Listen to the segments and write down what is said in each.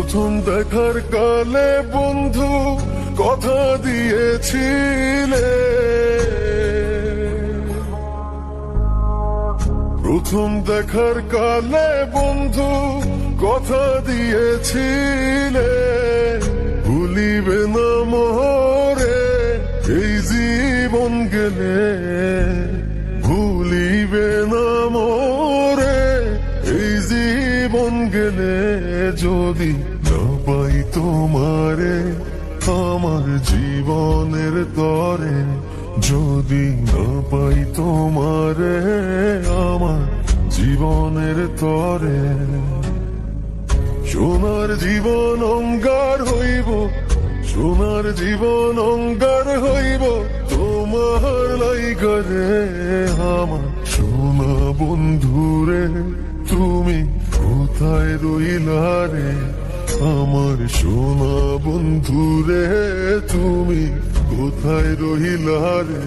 প্রথম দেখার কালে বন্ধু কথা দিয়েছিলে, প্রথম দেখার কালে বন্ধু কথা দিয়েছিলে, ভুলিবে না মোরে এই জীবন গেলে, ভুলিবে না মোরে এই জীবন গেলে। যদি না পাই তোমারে আমার জীবনের তরে, যদি না পাই তোমারে আমার জীবনের তরে, সোনার জীবন অঙ্গার হইব, সোনার জীবন অঙ্গার হইব তোমার লাইগারে। আমার সোনা বন্ধুরে তুমি কোথায় রইলা রে, আমার সোনা বন্ধুরে তুমি কোথায় রইলা রে।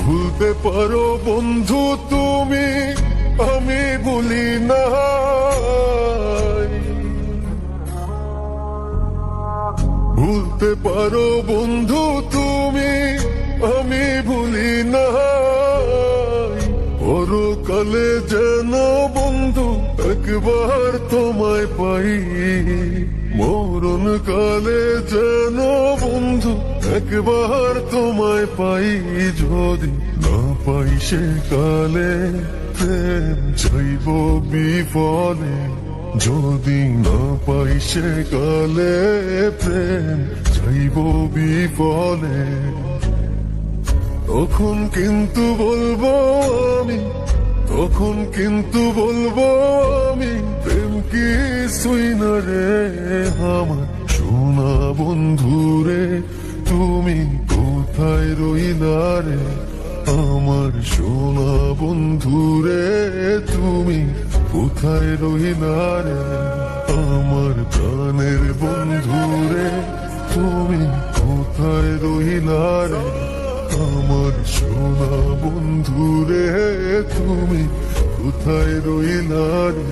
ভুলতে পারো বন্ধু তুমি, আমি ভুলি না, ভুলতে পারো বন্ধু তুমি, আমি ভুলি না। পরকালে যেন বন্ধু একবার তোমায় পাই, মরণ কালে যেন বন্ধু একবার তোমায় পাই। যদি না পাই সে কালে প্রেম যাইব বিফলে, যদি না পাই সে কালে প্রেম যাইব বিফলে। তখন কিন্তু বলবো আমি, তখন কিন্তু বলবো আমি প্রেম কিছুই না রে। আমার সোনা বন্ধুরে তুমি কোথায় রইলা রে, আমার সোনা বন্ধুরে তুমি কোথায় রইলা রে। আমার প্রাণের বন্ধুরে তুমি কোথায় রইলা রে, আমার সোনা বন্ধুরে তুমি কোথায় রইলা রে।